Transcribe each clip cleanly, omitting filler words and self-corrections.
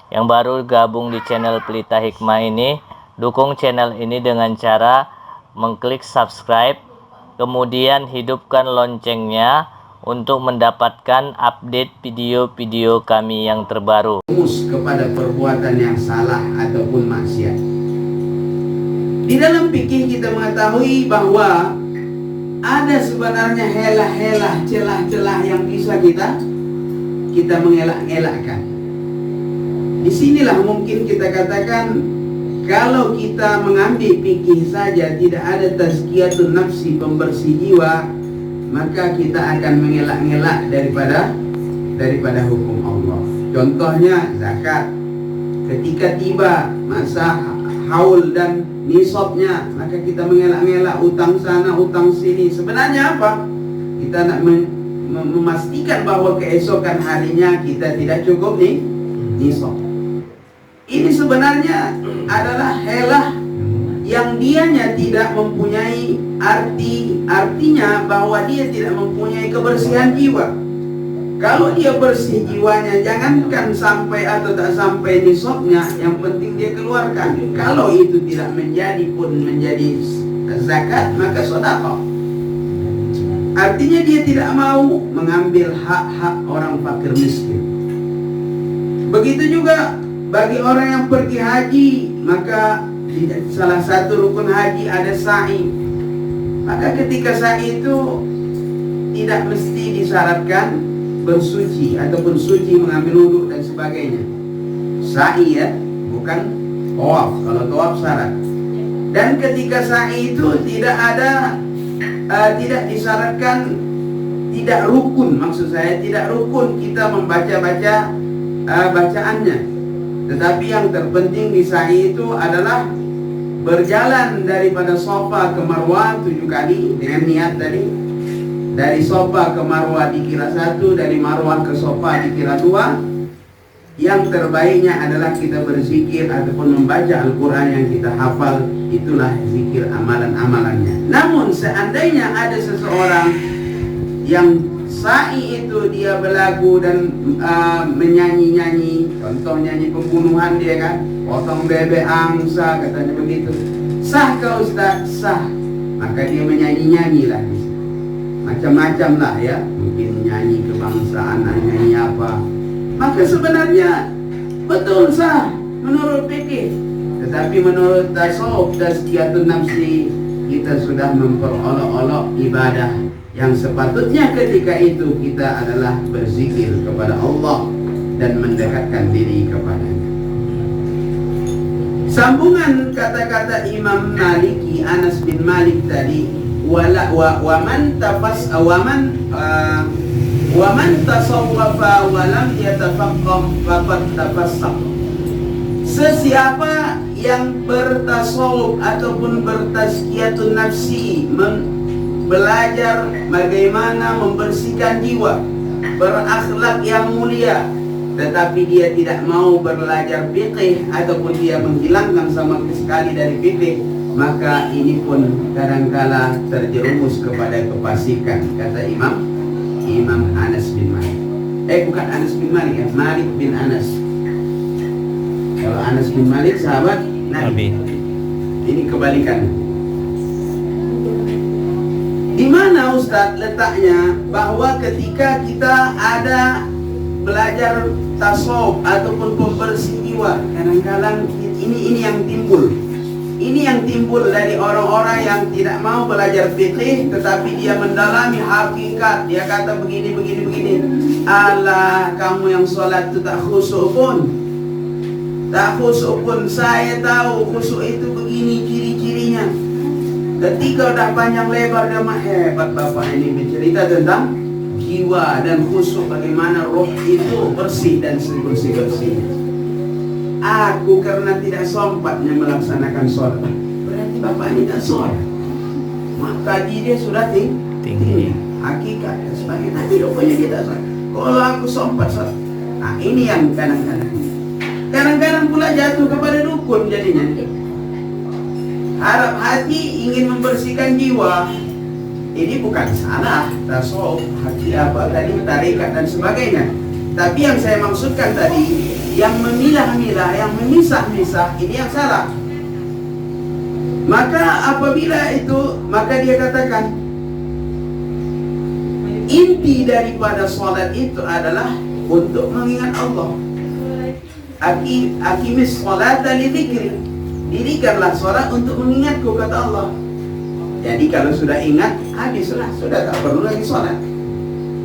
yang baru gabung di channel Pelita Hikmah ini, dukung channel ini dengan cara mengklik subscribe, kemudian hidupkan loncengnya untuk mendapatkan update video-video kami yang terbaru. Kepada perbuatan yang salah ataupun maksiat. Di dalam fikih kita mengetahui bahwa ada sebenarnya helah-helah, celah-celah yang bisa kita mengelak-elakkan. Disinilah mungkin kita katakan, kalau kita mengambil fikih saja tidak ada tazkiyatun nafsi, pembersih jiwa, maka kita akan mengelak-elak daripada hukum Allah. Contohnya zakat. Ketika tiba masa haul dan nisabnya, maka kita mengelak-elak utang sana, utang sini. Sebenarnya apa? Kita nak memastikan bahwa keesokan harinya kita tidak cukup nisab. Ini sebenarnya adalah helah yang dianya tidak mempunyai artinya bahwa dia tidak mempunyai kebersihan jiwa. Kalau dia bersih jiwanya, jangankan sampai atau tak sampai nisabnya, yang penting dia keluarkan. Kalau itu tidak menjadi zakat, maka sedekah. Artinya dia tidak mau mengambil hak-hak orang fakir miskin. Begitu juga bagi orang yang pergi haji, maka di salah satu rukun haji ada sa'i. Maka ketika sa'i itu tidak mesti disyaratkan bersuci ataupun suci, mengambil wudhu dan sebagainya. Sa'i ya, bukan tawaf. Kalau tawaf syarat. Dan ketika sa'i itu tidak disyaratkan, tidak rukun, maksud saya tidak rukun kita membaca-baca bacaannya. Tetapi yang terpenting di sa'i itu adalah berjalan daripada Safa ke Marwah 7 kali dengan niat tadi. Dari Safa ke Marwah dikira 1, dari Marwah ke Safa dikira 2. Yang terbaiknya adalah kita berzikir ataupun membaca Al-Quran yang kita hafal. Itulah zikir amalan-amalannya. Namun seandainya ada seseorang yang sa'i itu dia berlagu dan menyanyi-nyanyi, contoh nyanyi pembunuhan dia kan, potong bebek angsa katanya begitu, sah ke Ustaz? Sah. Maka dia menyanyi-nyanyi lah, macam-macam lah ya, mungkin nyanyi kebangsaan, nyanyi apa, maka sebenarnya betul sah menurut fikih. Tetapi menurut tasawuf, tazkiyatun nafsi, kita sudah memperolok-olok ibadah yang sepatutnya ketika itu kita adalah berzikir kepada Allah dan mendekatkan diri kepadanya. Sambungan kata-kata Imam Maliki, Anas bin Malik tadi, waman tasawwafa wa lam yatafaqqah faqad tafassaq. Sesiapa yang bertasawuf ataupun bertazkiyatun nafsi, belajar bagaimana membersihkan jiwa, berakhlak yang mulia, tetapi dia tidak mau belajar fikih ataupun dia menghilangkan sama sekali dari fikih, maka ini pun kadangkala terjerumus kepada kefasikan, kata Imam Anas bin Malik. Bukan Anas bin Malik ya, Malik bin Anas. Kalau Anas bin Malik sahabat Nabi. Ini kebalikan. Di mana Ustadz letaknya bahwa ketika kita ada belajar tasawuf ataupun pembersih jiwa, kadang-kadang ini yang timbul. Ini yang timbul dari orang-orang yang tidak mau belajar fikih, tetapi dia mendalami hakikat. Dia kata begini. Alah, kamu yang sholat itu tak khusyuk pun. Tak khusyuk pun, saya tahu khusyuk itu begini ciri-cirinya. Ketika udah panjang lebar dia hebat bapak ini bercerita tentang jiwa dan khusyuk, bagaimana roh itu bersih dan bersih-bersihnya. Aku karena tidak sempatnya melaksanakan sholat. Berarti bapak ini tak sholat. Maka dia sudah tinggi hakikat dan sebagainya. Tapi rupanya dia tak sholat. Kalau aku sempat sholat. Nah ini yang kadang-kadang pula jatuh kepada dukun jadinya. Harap hati ingin membersihkan jiwa. Ini bukan salah tasawuf, hati apa tadi, tarikat dan sebagainya. Tapi yang saya maksudkan tadi, yang memilah-milah, yang memisah-misah, ini yang salah. Maka apabila itu, maka dia katakan inti daripada sholat itu adalah untuk mengingat Allah. Aqimis sholata li dzikri. Dirikanlah sholat untuk mengingatku, kata Allah. Jadi kalau sudah ingat, habislah, sudah tak perlu lagi sholat.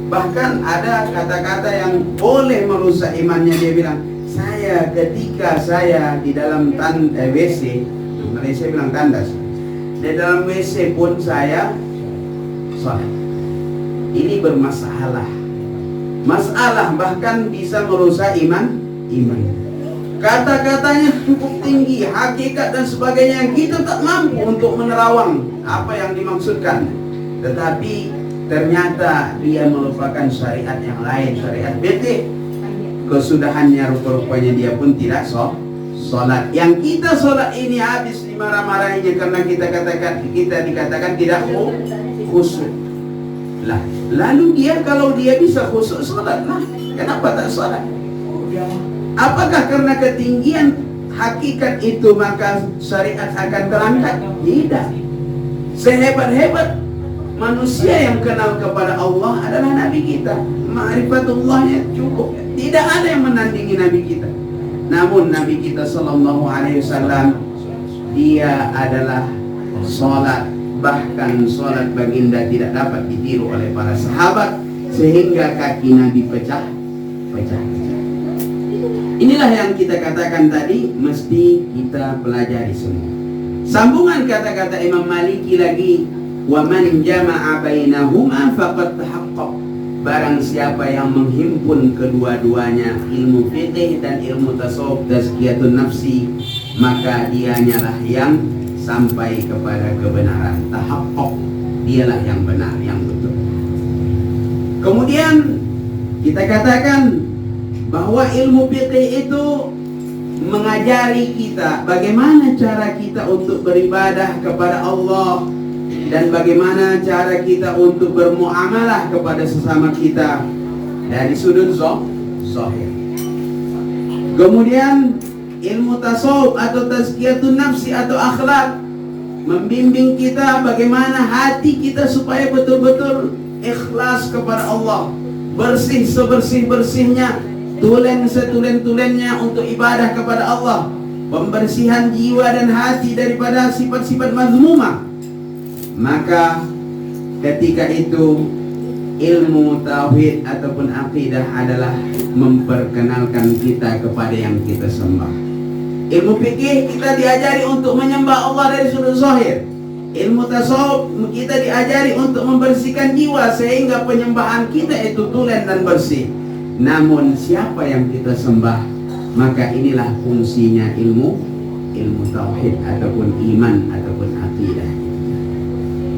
Bahkan ada kata-kata yang boleh merusak imannya. Dia bilang, saya ketika saya di dalam WC, Malaysia bilang tandas, di dalam WC pun saya sholat. Ini bermasalah. Masalah bahkan bisa merusak iman. Kata-katanya cukup tinggi, hakikat dan sebagainya yang kita tak mampu untuk menerawang apa yang dimaksudkan. Tetapi ternyata dia melupakan syariat yang lain, syariat fikih. Kesudahannya rupa-rupanya dia pun tidak sholat. Yang kita sholat ini habis dimarah-marahinya karena kita dikatakan tidak khusyuk. Lah, lalu dia kalau dia bisa khusyuk sholat, lah kenapa tak sholat? Apakah karena ketinggian hakikat itu maka syariat akan terangkat? Tidak. Sehebat-hebat manusia yang kenal kepada Allah adalah Nabi kita. Ma'rifatullahnya cukup. Tidak ada yang menandingi Nabi kita. Namun Nabi kita sallallahu alaihi wasallam, dia adalah sholat. Bahkan sholat baginda tidak dapat ditiru oleh para sahabat, sehingga kaki Nabi pecah. Inilah yang kita katakan tadi, mesti kita pelajari semua. Sambungan kata-kata Imam Maliki lagi, wa man jama'a bainahuma faqad tahaqqaq. Barang siapa yang menghimpun kedua-duanya, ilmu fikih dan ilmu tasawuf, tazkiyatun nafsi, maka dianyalah yang sampai kepada kebenaran. Tahaqqaq, dialah yang benar, yang betul. Kemudian kita katakan bahwa ilmu fikih itu mengajari kita bagaimana cara kita untuk beribadah kepada Allah dan bagaimana cara kita untuk bermuamalah kepada sesama kita dari sudut zahir. Kemudian ilmu tasawuf atau tazkiyatun nafsi atau akhlak membimbing kita bagaimana hati kita supaya betul-betul ikhlas kepada Allah, bersih sebersih-bersihnya, tulen setulen-tulennya untuk ibadah kepada Allah, pembersihan jiwa dan hati daripada sifat-sifat mazmumah. Maka ketika itu ilmu tauhid ataupun akidah adalah memperkenalkan kita kepada yang kita sembah. Ilmu fikih kita diajari untuk menyembah Allah dari sudut zahir. Ilmu tasawuf kita diajari untuk membersihkan jiwa sehingga penyembahan kita itu tulen dan bersih. Namun siapa yang kita sembah, maka inilah fungsinya ilmu tauhid ataupun iman ataupun akidah.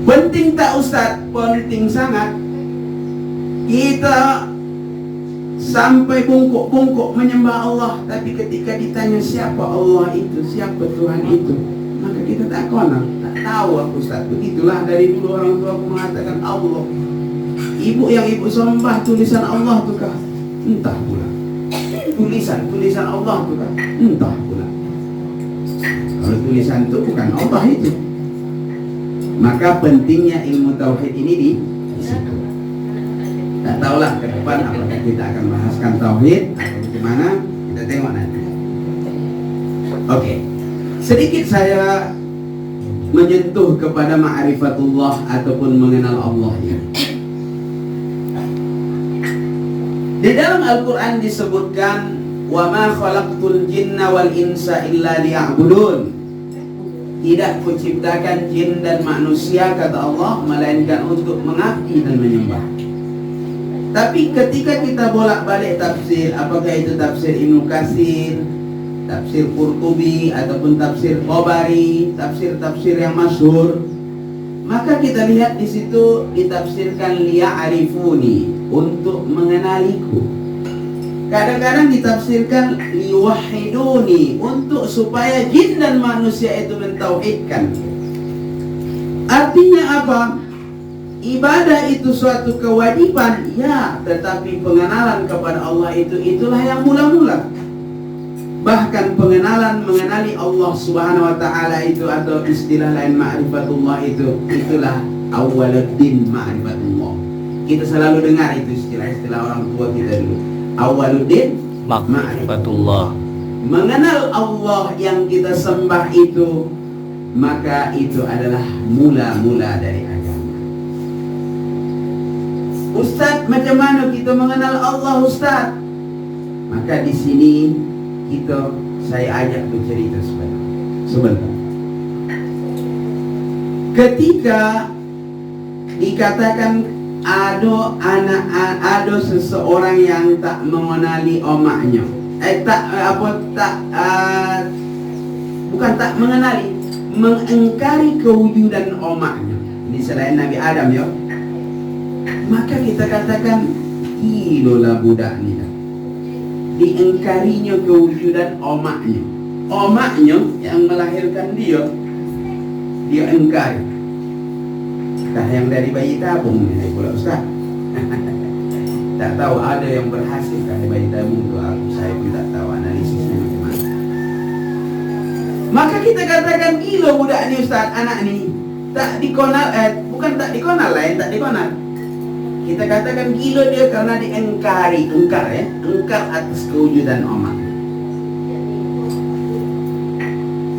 Penting tak Ustaz? Penting sangat. Kita sampai bungkuk-bungkuk menyembah Allah, tapi ketika ditanya siapa Allah itu, siapa Tuhan itu, maka kita tak kenal, tak tahu aku Ustaz. Begitulah dari dulu orang tua aku mengatakan Allah. Ibu yang ibu sembah tulisan Allah tuh kah? Entah pula. Tulisan Allah itu kan, entah pula. Kalau tulisan itu bukan Allah itu. Maka pentingnya ilmu tauhid ini di situ. Tak tahulah ke depan apakah kita akan bahaskan tauhid atau bagaimana, kita tengok nanti. Oke. Sedikit saya menyentuh kepada ma'rifatullah ataupun mengenal Allah ini. Di dalam Al-Quran disebutkan wa ma khalaqtul jinna wal insa illa liya'budun. Tidak kuciptakan jin dan manusia, kata Allah, melainkan untuk mengabdi dan menyembah. Tapi ketika kita bolak-balik tafsir, apakah itu tafsir Ibnu Katsir, tafsir Qurtubi ataupun tafsir Tabari, tafsir-tafsir yang masyhur, maka kita lihat di situ ditafsirkan liya'rifuni, untuk mengenaliku. Kadang-kadang ditafsirkan liwahiduni, untuk supaya jin dan manusia itu mentauhidkan. Artinya apa? ibadah itu suatu kewajiban, ya, tetapi pengenalan kepada Allah itulah yang mula-mula. Bahkan pengenalan mengenali Allah Subhanahu wa taala itu, atau istilah lain ma'rifatullah itulah awwaluddin ma'rifatullah. Kita selalu dengar itu istilah-istilah orang tua kita dulu. Awwaluddin ma'rifatullah. Mengenal Allah yang kita sembah itu, maka itu adalah mula-mula dari agama. Ustaz, macam mana kita mengenal Allah, Ustaz? Maka di sini saya ajak bercerita sebentar. Ketika dikatakan ada seseorang yang tak mengenali omaknya, bukan tak mengenali, mengingkari kewujudan omaknya. Ini selain Nabi Adam, ya. Maka kita katakan, gila budak ni dah. Diingkarinya kewujudan omaknya. Omaknya yang melahirkan dia ingkari. Dah yang dari bayi tabung ni pula, Ustaz. Tak tahu ada yang berhasil dari bayi tabung tu. Saya pun tak tahu analisisnya macam mana. Maka kita katakan, gila budak ni, Ustaz, anak ni. Tak dikonal, bukan tak dikonal lain, tak dikonal. Kita katakan gila dia karena diingkar atas kewujudan omak.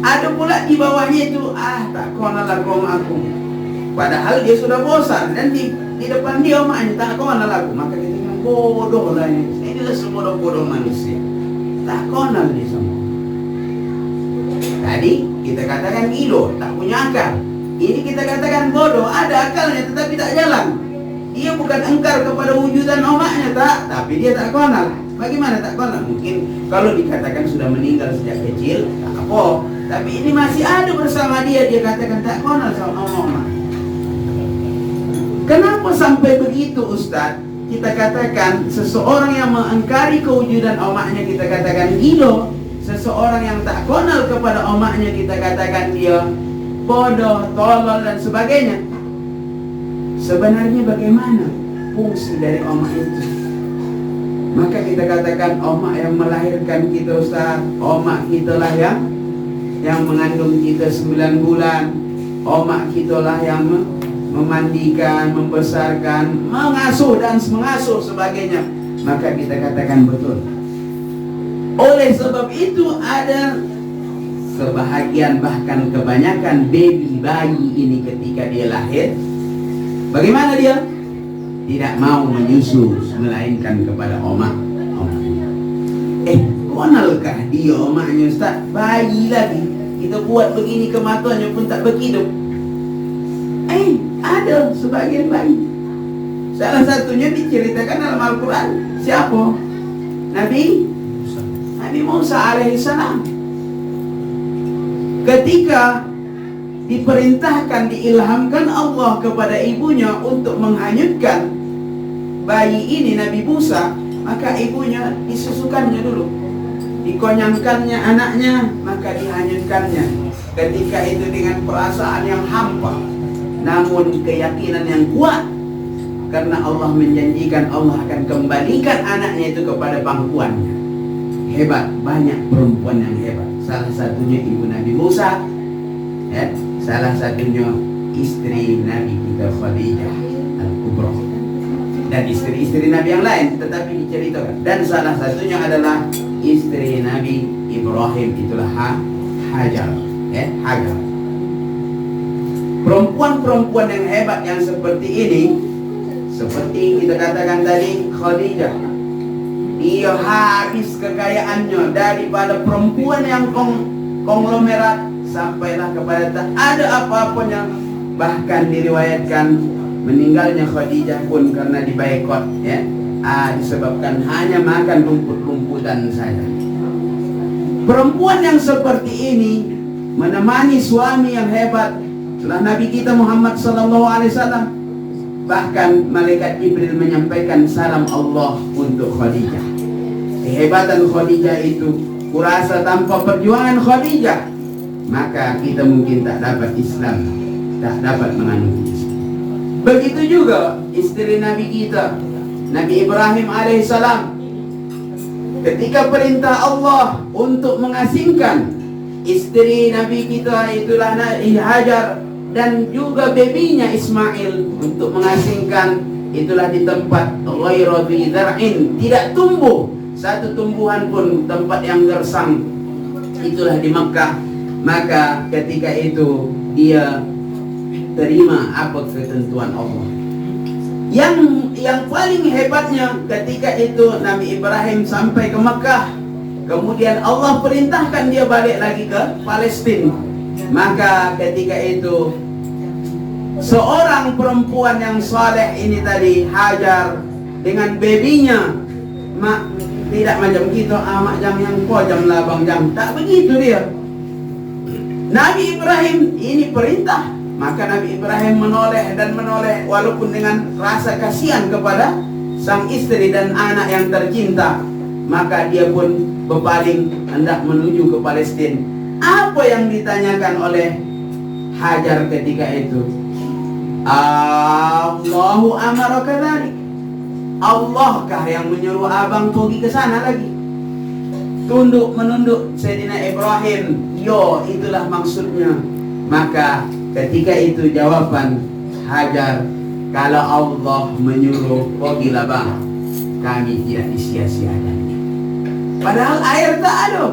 Ada pula di bawahnya itu, tak kenal aku. Padahal dia sudah bosan, dan di depan dia omaknya tak kenal aku. Maka kita bilang, bodoh lah ini. Inilah sebodoh-bodoh manusia. Tak kenal dia semua. Tadi kita katakan gila, tak punya akal. Ini kita katakan bodoh, ada akalnya tetapi tak jalan. Dia bukan engkar kepada wujudan omaknya, tapi dia tak kenal. Bagaimana tak kenal? Mungkin kalau dikatakan sudah meninggal sejak kecil, tak apa. Tapi ini masih ada bersama dia katakan tak kenal sama omak. Kenapa sampai begitu, Ustaz? Kita katakan seseorang yang mengingkari kewujudan omaknya kita katakan gila. Seseorang yang tak kenal kepada omaknya kita katakan dia bodoh, tolol dan sebagainya. Sebenarnya bagaimana fungsi dari omak itu? Maka kita katakan omak yang melahirkan kita, Ustaz. Omak kita lah yang mengandung kita 9 bulan. Omak kita lah yang memandikan, membesarkan, mengasuh dan mengasuh sebagainya. Maka kita katakan betul. Oleh sebab itu ada sebahagian, bahkan kebanyakan bayi ini ketika dia lahir, bagaimana dia? Tidak mau menyusu, melainkan kepada omak. Kenalkah dia omaknya, Ustaz? Bayi lagi. Kita buat begini ke matanya pun tak berkidup. Ada sebagian bayi. Salah satunya diceritakan dalam Al-Quran. Siapa? Nabi Musa alaihissalam. Ketika diperintahkan, diilhamkan Allah kepada ibunya untuk menghanyutkan bayi ini, Nabi Musa, maka ibunya disusukannya dulu, dikonyangkannya anaknya, maka dihanyutkannya. Ketika itu dengan perasaan yang hampa, namun keyakinan yang kuat, karena Allah menjanjikan Allah akan kembalikan anaknya itu kepada pangkuannya. Hebat, banyak perempuan yang hebat. Salah satunya ibu Nabi Musa, ya. Salah satunya istri Nabi kita Khadijah Al-Kubra, dan istri-istri Nabi yang lain tetapi diceritakan. Dan salah satunya adalah istri Nabi Ibrahim, itulah Hajar, ya, Hajar. Perempuan-perempuan yang hebat yang seperti ini, seperti kita katakan tadi Khadijah, dia habis kekayaannya daripada perempuan yang konglomerat sampailah kepada tak ada apa-apanya. Bahkan diriwayatkan meninggalnya Khadijah pun karena dibaikot, ya, disebabkan hanya makan rumput-rumputan saja. Perempuan yang seperti ini menemani suami yang hebat setelah Nabi kita Muhammad SAW. Bahkan malaikat Jibril menyampaikan salam Allah untuk Khadijah. Kehebatan Khadijah itu kurasa tanpa perjuangan Khadijah, maka kita mungkin tak dapat Islam, tak dapat menganut Islam. Begitu juga istri Nabi kita, Nabi Ibrahim alaihissalam. Ketika perintah Allah untuk mengasingkan istri Nabi kita, itulah Nabi Hajar, dan juga bebinya Ismail, untuk mengasingkan, itulah di tempat ghairu dhi zar'in, tidak tumbuh satu tumbuhan pun, tempat yang gersang, itulah di Mekah. Maka ketika itu dia terima apa ketentuan Allah. Yang paling hebatnya, ketika itu Nabi Ibrahim sampai ke Mekah, kemudian Allah perintahkan dia balik lagi ke Palestina. Maka ketika itu seorang perempuan yang saleh ini tadi, Hajar, dengan bebinya, tidak macam kita, mak jam yang jam labang jam, tak begitu dia. Nabi Ibrahim ini perintah, maka Nabi Ibrahim menoleh dan menoleh, walaupun dengan rasa kasihan kepada sang istri dan anak yang tercinta. Maka dia pun berpaling hendak menuju ke Palestina. Apa yang ditanyakan oleh Hajar ketika itu? Allahu amara kadzalik. Allahkah yang menyuruh abang pergi ke sana lagi? Tunduk menunduk Sayyidina Ibrahim, yo, itulah maksudnya. Maka ketika itu jawaban Hajar, kalau Allah menyuruh, pergilah bang, kami tidak disia-siakan. Padahal air tak ada,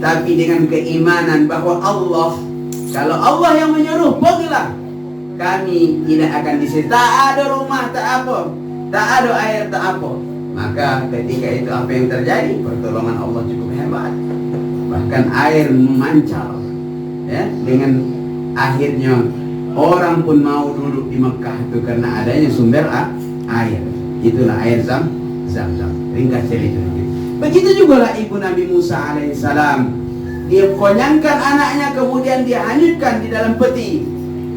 tapi dengan keimanan bahwa Allah, kalau Allah yang menyuruh, pergilah, kami tidak akan disia-siakan. Tak ada rumah, tak apa, tak ada air, tak apa. Maka ketika itu apa yang terjadi? Pertolongan Allah cukup hebat. Bahkan air memancar, ya, dengan akhirnya orang pun mau duduk di Mekah itu karena adanya sumber air. Itulah air Zam-Zam. Ringkas cerita. Begitu juga lah ibu Nabi Musa alaihissalam. Dia konyangkan anaknya, kemudian dia hanyutkan di dalam peti.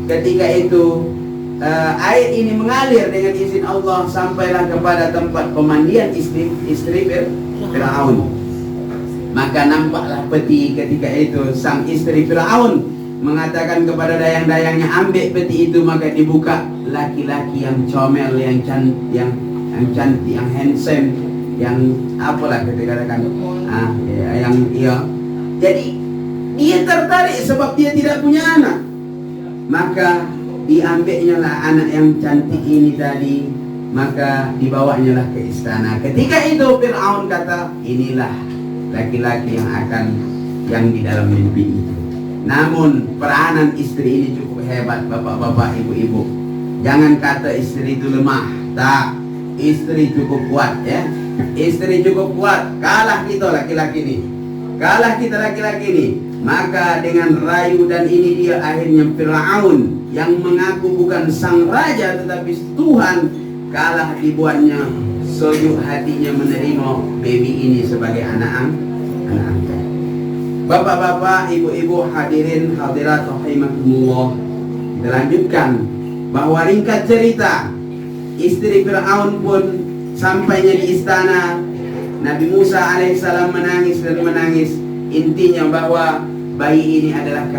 Ketika itu air ini mengalir dengan izin Allah, sampailah kepada tempat pemandian istri Fir'aun. Maka nampaklah peti ketika itu. Sang istri Fir'aun mengatakan kepada dayang-dayangnya, ambil peti itu. Maka dibuka, laki-laki yang comel, yang cantik, yang handsome, yang apalah kita katakan, yang iya. Jadi dia tertarik sebab dia tidak punya anak. Maka diambilnya lah anak yang cantik ini tadi, maka dibawanya lah ke istana. Ketika itu Fir'aun kata, inilah laki-laki yang di dalam mimpi itu. Namun peranan istri ini cukup hebat, bapak-bapak, ibu-ibu. Jangan kata istri itu lemah, tak, istri cukup kuat, ya. Istri cukup kuat, kalah kita laki-laki ini, kalah kita laki-laki ini. Maka dengan rayu dan ini dia, akhirnya Fir'aun yang mengaku bukan sang raja tetapi Tuhan, kalah dibuatnya sujud hatinya menerima baby ini sebagai anak angkat. Bapak-bapak, ibu-ibu, hadirin hadirat rahimakumullah. Kita lanjutkan bahwa ringkas cerita, istri Fir'aun pun sampainya di istana. Nabi Musa alaihissalam menangis dan menangis. Intinya bahwa bayi ini adalah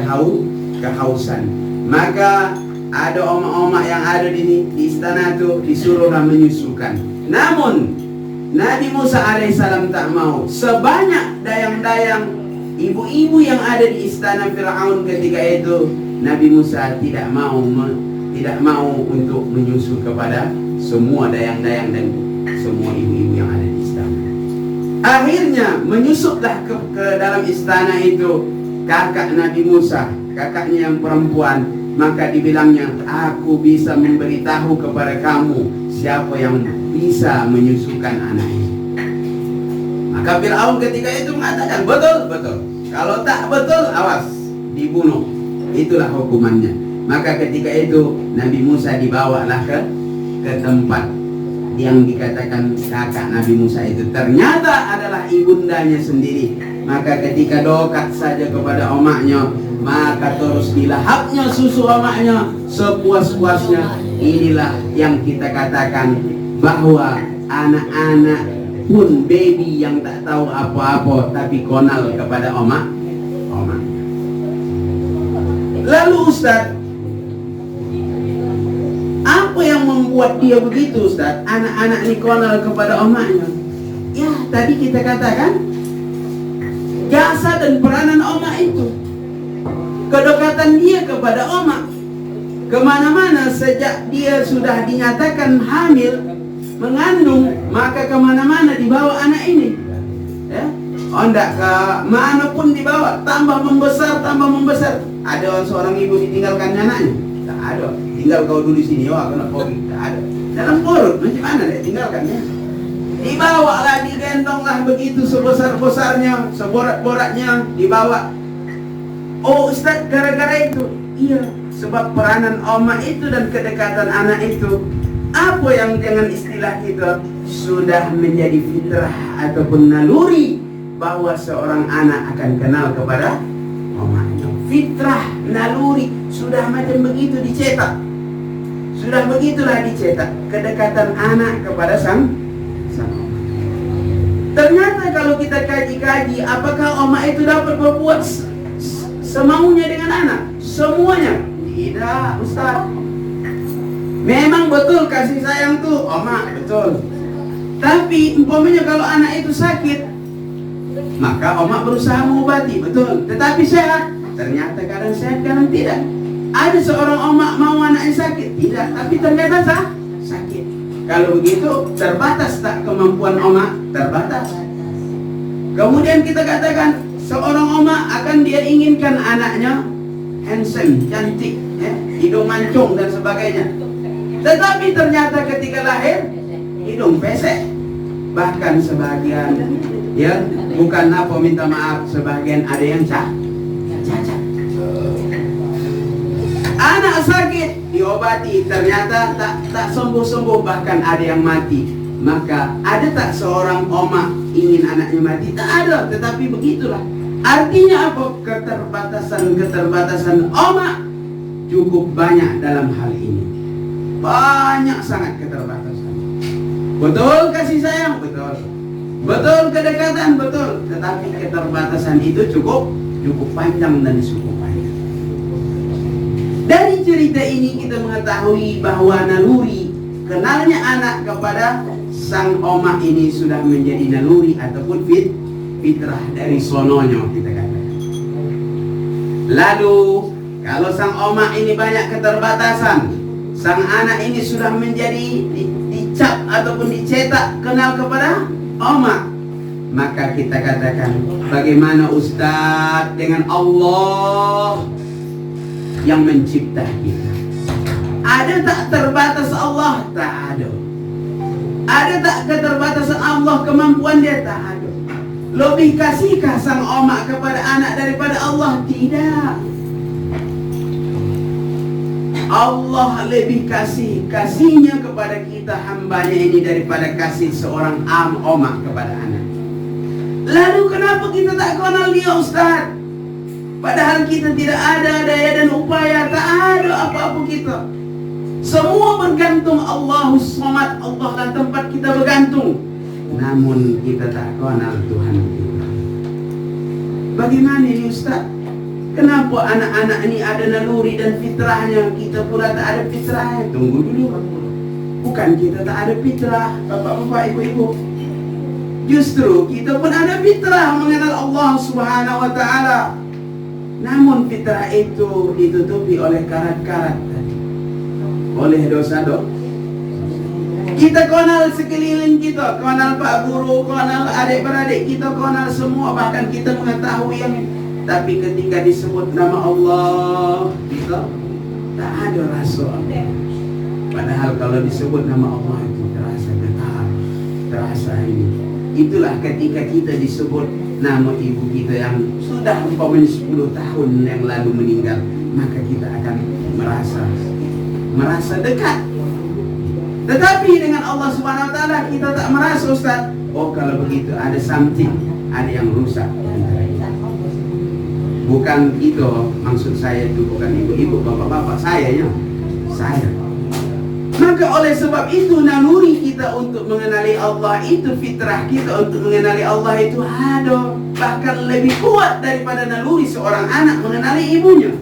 kehausan. Maka ada oma-oma yang ada di istana itu disuruhlah menyusukan. Namun Nabi Musa alaihissalam tak mau. Sebanyak dayang-dayang ibu-ibu yang ada di istana Fir'aun ketika itu, Nabi Musa tidak mau untuk menyusu kepada semua dayang-dayang dan semua ibu-ibu yang ada di istana. Akhirnya menyusuplah ke dalam istana itu kakak Nabi Musa, kakaknya yang perempuan. Maka dibilangnya, aku bisa memberitahu kepada kamu siapa yang bisa menyusukan anak ini. Maka Fir'aun ketika itu mengatakan, betul. Kalau tak betul, awas, dibunuh. Itulah hukumannya. Maka ketika itu Nabi Musa dibawalah ke tempat yang dikatakan kakak Nabi Musa itu. Ternyata adalah ibundanya sendiri. Maka ketika dokat saja kepada omaknya, maka terus dilahapnya susu omaknya sepuas-puasnya. Inilah yang kita katakan bahwa anak-anak pun, baby yang tak tahu apa-apa tapi konal kepada omak. Lalu Ustaz, membuat dia begitu, Ustaz? Anak-anak ini konal kepada omaknya. Ya, tadi kita katakan jasa dan peranan omak itu, kedekatan dia kepada omak kemana-mana sejak dia sudah dinyatakan hamil, mengandung, maka kemana-mana dibawa anak ini. Ya, enggak ke manapun dibawa, tambah membesar. Ada seorang ibu ditinggalkan anaknya? Tak ada. Tinggal kau dulu di sini, wah kena pergi. Tak ada. Dalam perut, macam mana dia tinggalkannya? Dibawalah, digendonglah begitu sebesar-besarnya, seborak-boraknya dibawa. Oh Ustaz, gara-gara itu? Iya, sebab peranan omak itu dan kedekatan anak itu, apa yang dengan istilah kita sudah menjadi fitrah ataupun naluri, bahwa seorang anak akan kenal kepada omaknya. Fitrah, naluri, sudah macam begitu dicetak. Sudah begitulah dicetak kedekatan anak kepada sang omak. Ternyata kalau kita kaji-kaji, apakah omak itu dapat berbuat semaunya dengan anak? Semuanya? Tidak, Ustaz. Memang betul kasih sayang tuh omak, betul. Tapi umpamanya kalau anak itu sakit, maka omak berusaha mengobati, betul. Tetapi sehat, ternyata kadang sehat, kadang tidak. Ada seorang omak mau anaknya sakit, tidak, tapi ternyata sakit. Kalau begitu, terbatas tak kemampuan omak? Terbatas. Kemudian kita katakan seorang omak akan dia inginkan anaknya handsome, cantik, hidung mancung dan sebagainya. Tetapi ternyata ketika lahir hidung pesek. Bahkan sebagian, ya, bukan apa minta maaf, sebagian ada yang cacat. Anak sakit diobati, ternyata tak sembuh-sembuh, bahkan ada yang mati. Maka ada tak seorang omak ingin anaknya mati? Tak ada, tetapi begitulah. Artinya apa? Keterbatasan omak cukup banyak dalam hal ini. Banyak sangat keterbatasan. Betul kasih sayang? Betul. Betul kedekatan? Betul. Tetapi keterbatasan itu cukup panjang dan cukup panjang. Dari cerita ini kita mengetahui bahwa naluri kenalnya anak kepada sang omak ini sudah menjadi naluri ataupun fitrah dari sononya, kita katakan. Lalu kalau sang omak ini banyak keterbatasan, sang anak ini sudah menjadi dicap ataupun dicetak kenal kepada omak, maka kita katakan, bagaimana Ustaz dengan Allah yang mencipta kita? Ada tak terbatas Allah? Tak ada. Ada tak keterbatasan Allah, kemampuan dia? Tak ada. Lebih kasihkah sang omak kepada anak daripada Allah? Tidak. Allah lebih kasihnya kepada kita hambanya ini daripada kasih seorang omak kepada anak. Lalu kenapa kita tak kenal dia, Ustaz? Padahal kita tidak ada daya dan upaya, tak ada apa-apa kita. Semua bergantung Allahus Samad, Allah dan tempat kita bergantung. Namun kita tak kenal Tuhan kita. Bagaimana ini Ustaz? Kenapa anak-anak ini ada naluri dan fitrahnya, kita pula tak ada fitrahnya? Tunggu dulu. Bukan kita tak ada fitrah, bapak-bapak, ibu-ibu. Justru kita pun ada fitrah mengenal Allah Subhanahu wa ta'ala. Namun fitrah itu ditutupi oleh karat-karat tadi, oleh dosa-dosa. Kita kenal sekeliling kita, kenal Pak Guru, kenal adik-beradik kita, kenal semua, bahkan kita mengetahui yang. Tapi ketika disebut nama Allah, kita tak ada rasa. Padahal kalau disebut nama Allah itu terasa getar, terasa ini. Itulah ketika kita disebut nama ibu kita yang sudah umpamanya 10 tahun yang lalu meninggal, maka kita akan merasa dekat. Tetapi dengan Allah Subhanahu wa ta'ala kita tak merasa, Ustaz. Oh, kalau begitu ada something, ada yang rusak. Bukan itu maksud saya, itu bukan ibu-ibu, bapak-bapak, saya. Maka oleh sebab itu naluri kita untuk mengenali Allah itu, fitrah kita untuk mengenali Allah itu ada, bahkan lebih kuat daripada naluri seorang anak mengenali ibunya.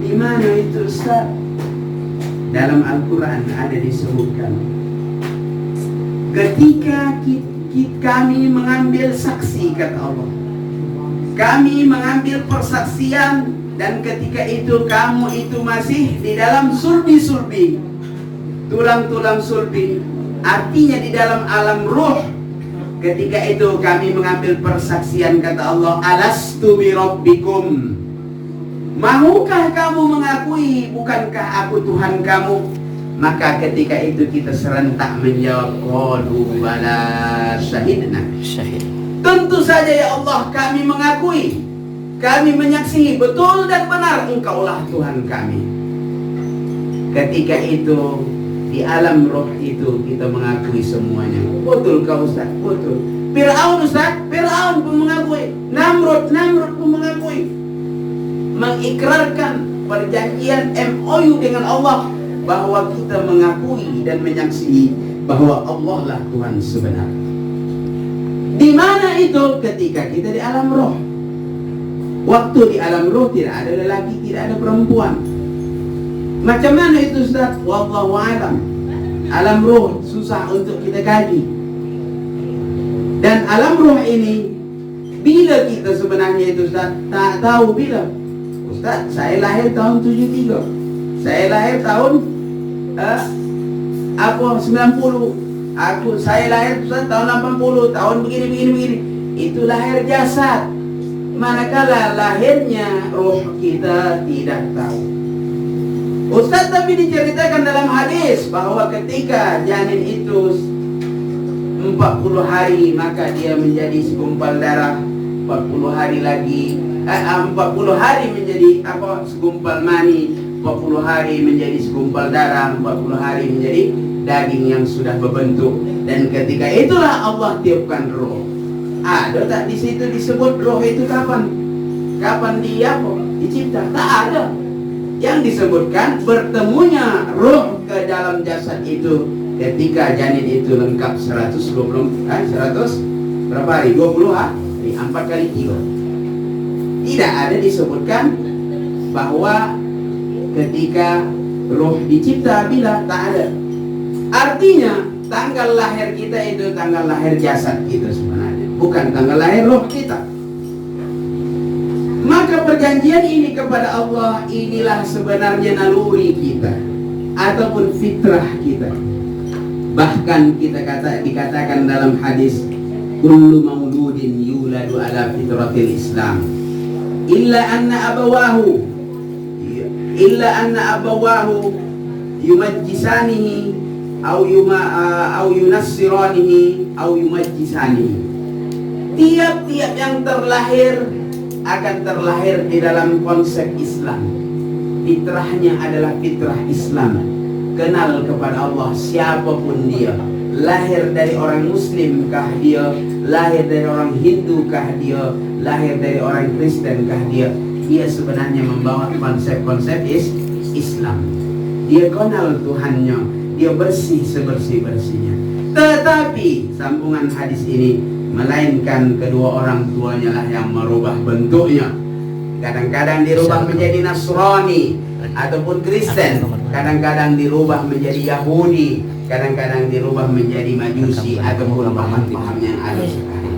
Di mana itu, Ustaz? dalam Al-Quran ada disebutkan, ketika kami mengambil saksi, kata Allah, kami mengambil persaksian, dan ketika itu kamu itu masih di dalam sulbi-sulbi, tulang-tulang sulbi, artinya di dalam alam ruh. Ketika itu kami mengambil persaksian, kata Allah, alastu bi rabbikum, mahukah kamu mengakui bukankah aku Tuhan kamu? Maka ketika itu kita serentak menjawab, qalu bala syahidna. Tentu saja ya Allah, kami mengakui, kami menyaksikan betul dan benar Engkaulah Tuhan kami. Ketika itu di alam roh itu kita mengakui semuanya. Betul kau Ustaz, betul. Fir'aun Ustaz, Fir'aun pun mengakui. Namrud pun mengakui. Mengikrarkan perjanjian MOU dengan Allah, bahwa kita mengakui dan menyaksikan bahwa Allah lah Tuhan sebenarnya. Di mana itu? Ketika kita di alam roh. Waktu di alam roh tidak ada lelaki, tidak ada perempuan. Macam mana itu Ustaz? Wallahu a'lam. Alam roh susah untuk kita kaji. Dan alam roh ini, bila kita sebenarnya itu Ustaz, tak tahu bila. Ustaz, saya lahir tahun 73. Saya lahir tahun 90. Saya lahir Ustaz tahun 80, tahun begini. Itu lahir jasad. Manakala lahirnya roh kita tidak tahu. Ustaz, tapi diceritakan dalam hadis bahwa ketika janin itu 40 hari maka dia menjadi segumpal darah, 40 hari lagi 40 hari menjadi segumpal mani, 40 hari menjadi segumpal darah, 40 hari menjadi daging yang sudah berbentuk. Dan ketika itulah Allah tiupkan roh. Ada tak di situ disebut roh itu kapan? Kapan dia dicipta? Tak ada. Yang disebutkan bertemunya roh ke dalam jasad itu ketika janin itu lengkap 100 berapa hari? 20 hari, 4 kali 3. Tidak ada disebutkan bahwa ketika roh dicipta bila, tak ada. Artinya tanggal lahir kita itu tanggal lahir jasad kita sebenarnya, bukan tanggal lahir roh kita. Maka perjanjian ini kepada Allah, inilah sebenarnya naluri kita ataupun fitrah kita. Bahkan dikatakan dalam hadis, kullu mauludin yuladu ala fitratil Islam illa anna abawahu yumajjisanihi au yunassiranihi au yumajjisanihi. Tiap-tiap yang terlahir akan terlahir di dalam konsep Islam. Fitrahnya adalah fitrah Islam. Kenal kepada Allah siapapun dia. Lahir dari orang Muslim kah dia, lahir dari orang Hindu kah dia, lahir dari orang Kristen kah dia, dia sebenarnya membawa konsep-konsep Islam. Dia kenal Tuhannya, dia bersih sebersih-bersihnya. Tetapi sambungan hadis ini, melainkan kedua orang tuanya lah yang merubah bentuknya. Kadang-kadang dirubah menjadi Nasrani ataupun Kristen, kadang-kadang dirubah menjadi Yahudi, kadang-kadang dirubah menjadi Majusi ataupun paham-paham yang ada sekarang.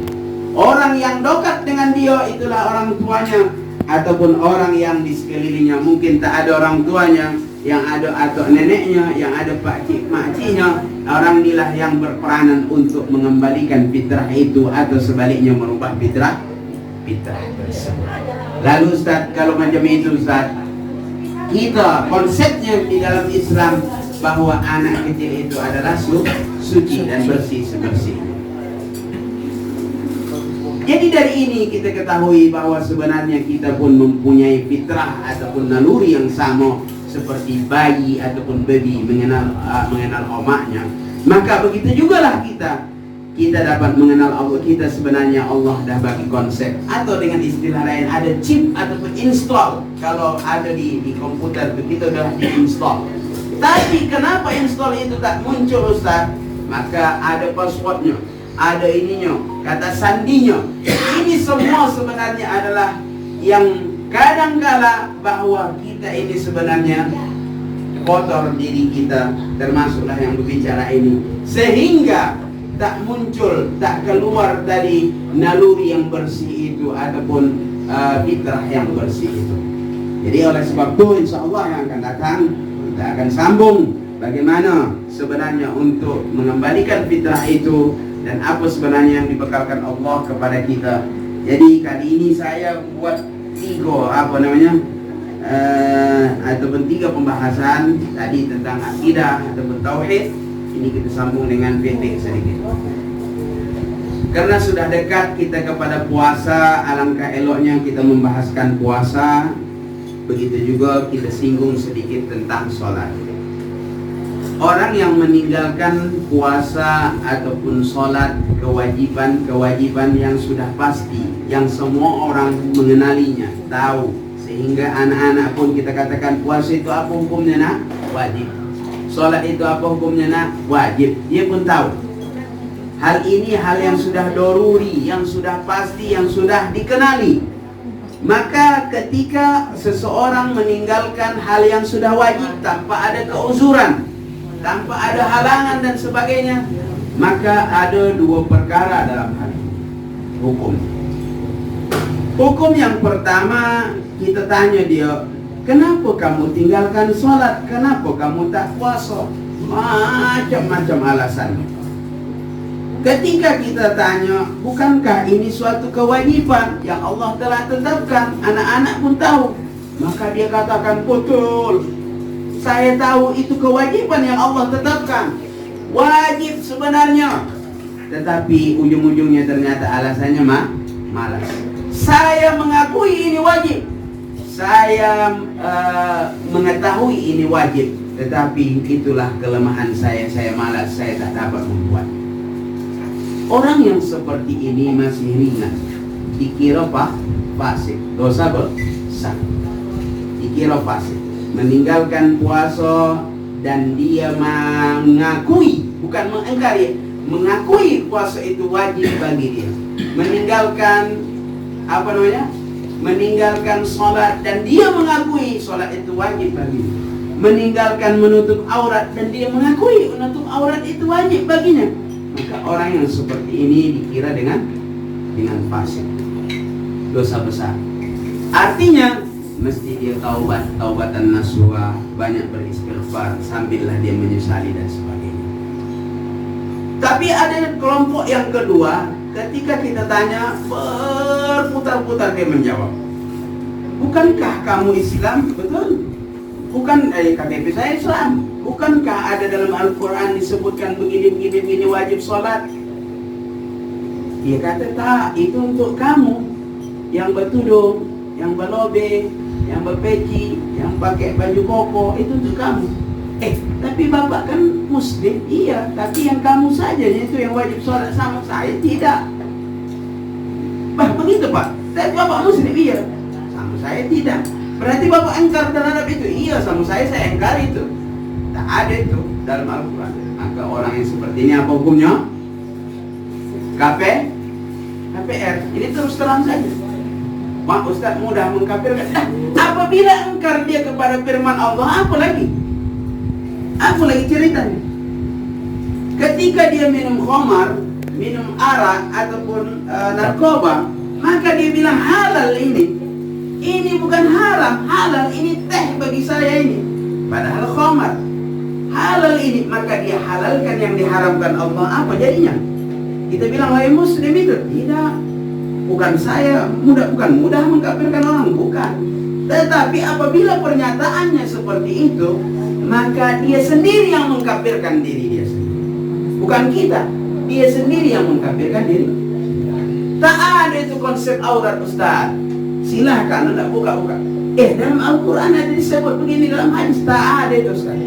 Orang yang dekat dengan dia itulah orang tuanya, ataupun orang yang di sekelilingnya mungkin tak ada orang tuanya, yang ada atuk neneknya, yang ada pakcik makciknya. Orang inilah yang berperanan untuk mengembalikan fitrah itu atau sebaliknya merubah fitrah tersebut. Lalu Ustaz, kalau macam itu Ustaz, kita konsepnya di dalam Islam bahwa anak kecil itu adalah suci dan bersih sebersihnya. Jadi dari ini kita ketahui bahwa sebenarnya kita pun mempunyai fitrah ataupun naluri yang sama seperti bayi ataupun baby mengenal omaknya. Maka begitu jugalah kita dapat mengenal Allah. Kita sebenarnya Allah dah bagi konsep, atau dengan istilah lain ada chip ataupun install. Kalau ada di komputer kita dah diinstall. Tapi kenapa install itu tak muncul Ustaz? Maka ada passwordnya, ada ininya, kata sandinya. Ini semua sebenarnya adalah yang kadangkala bahwa kita ini sebenarnya kotor diri kita, termasuklah yang berbicara ini, sehingga tak muncul, tak keluar dari naluri yang bersih itu ataupun fitrah yang bersih itu. Jadi oleh sebab itu, insya Allah yang akan datang kita akan sambung bagaimana sebenarnya untuk mengembalikan fitrah itu dan apa sebenarnya yang dibekalkan Allah kepada kita. Jadi kali ini saya buat ataupun tiga pembahasan tadi tentang akidah ataupun tauhid. Ini kita sambung dengan fiqh sedikit. Karena sudah dekat kita kepada puasa, alangkah eloknya kita membahaskan puasa. Begitu juga kita singgung sedikit tentang sholat. Orang yang meninggalkan puasa ataupun sholat, kewajiban yang sudah pasti, yang semua orang mengenalinya, tahu, sehingga anak-anak pun kita katakan puasa itu apa hukumnya nak? Wajib. Sholat itu apa hukumnya nak? Wajib. Dia pun tahu. Hal ini hal yang sudah doruri, yang sudah pasti, yang sudah dikenali. Maka ketika seseorang meninggalkan hal yang sudah wajib tanpa ada keuzuran, tanpa ada halangan dan sebagainya, maka ada dua perkara dalam hal ini. Hukum yang pertama, kita tanya dia, kenapa kamu tinggalkan sholat? Kenapa kamu tak puasa? Macam-macam alasannya. Ketika kita tanya, bukankah ini suatu kewajiban yang Allah telah tetapkan? Anak-anak pun tahu. Maka dia katakan, betul, saya tahu itu kewajiban yang Allah tetapkan, wajib sebenarnya. Tetapi ujung-ujungnya ternyata alasannya malas. Saya mengakui ini wajib, saya mengetahui ini wajib, tetapi itulah kelemahan saya malas, saya tak dapat membuat. Orang yang seperti ini masih ringan, dikira fasik, dosa besar, dikira fasik, meninggalkan puasa dan dia mengakui, bukan mengingkari, mengakui puasa itu wajib bagi dia. Meninggalkan sholat dan dia mengakui sholat itu wajib bagi dia. Meninggalkan menutup aurat dan dia mengakui menutup aurat itu wajib baginya. Maka orang yang seperti ini dikira dengan fasik, dosa besar. Artinya mesti dia taubatan nasuha, banyak beristighfar, sambillah dia menyesali dan sebagainya. Tapi ada kelompok yang kedua, ketika kita tanya, berputar-putar dia menjawab, bukankah kamu Islam? Betul. Bukan KTP saya Islam. Bukankah ada dalam Al-Quran disebutkan begini wajib sholat? Dia kata tak, itu untuk kamu yang bertudung, yang berlobe, yang berpeci, yang pakai baju koko, itu untuk kamu. Tapi bapak kan Muslim, iya, tapi yang kamu saja itu yang wajib sholat, sama saya tidak. Begitu pak, tapi bapak Muslim, iya, sama saya tidak. Berarti bapak engkar terhadap itu? Iya, sama saya engkar itu. Tak ada itu dalam Al-Quran. Maka orang yang seperti ini apa hukumnya? KPR. Ini terus terang saja. Mak Ustaz mudah mengkafirkan. Apabila engkar dia kepada firman Allah, apa lagi ceritanya? Ketika dia minum khamar, minum arak ataupun narkoba, maka dia bilang halal ini. Ini bukan haram, halal ini teh bagi saya ini. Padahal khamar halal ini, maka dia halalkan yang diharamkan Allah. Apa jadinya? Kita bilang wahai Muslim itu tidak. Bukan mudah mengkafirkan orang, bukan. Tetapi apabila pernyataannya seperti itu, maka dia sendiri yang mengkafirkan diri dia sendiri. Bukan kita, dia sendiri yang mengkafirkan diri. Tak ada itu konsep aurat Ustaz. Silahkan anda buka-buka. Dalam Al-Quran ada disebut begini, dalam hadis tak ada itu Ustaz.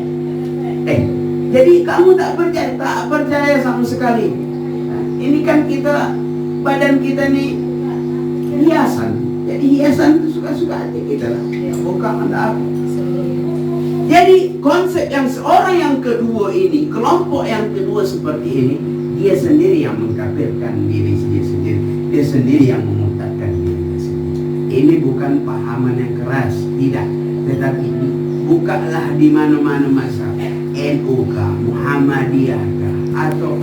Jadi kamu tak percaya sama sekali. Ini kan badan kita nih hiasan. Jadi hiasan itu suka-suka hati kita lah. Bukan anda apa. Jadi konsep yang seorang yang kedua ini, kelompok yang kedua seperti ini, dia sendiri yang mengkafirkan diri dia sendiri. Dia sendiri yang memurtadkan diri dia sendiri. Ini bukan pahaman yang keras, tidak. Tetapi bukalah di mana-mana masyarakat, NU kah, Muhammadiyah kah, atau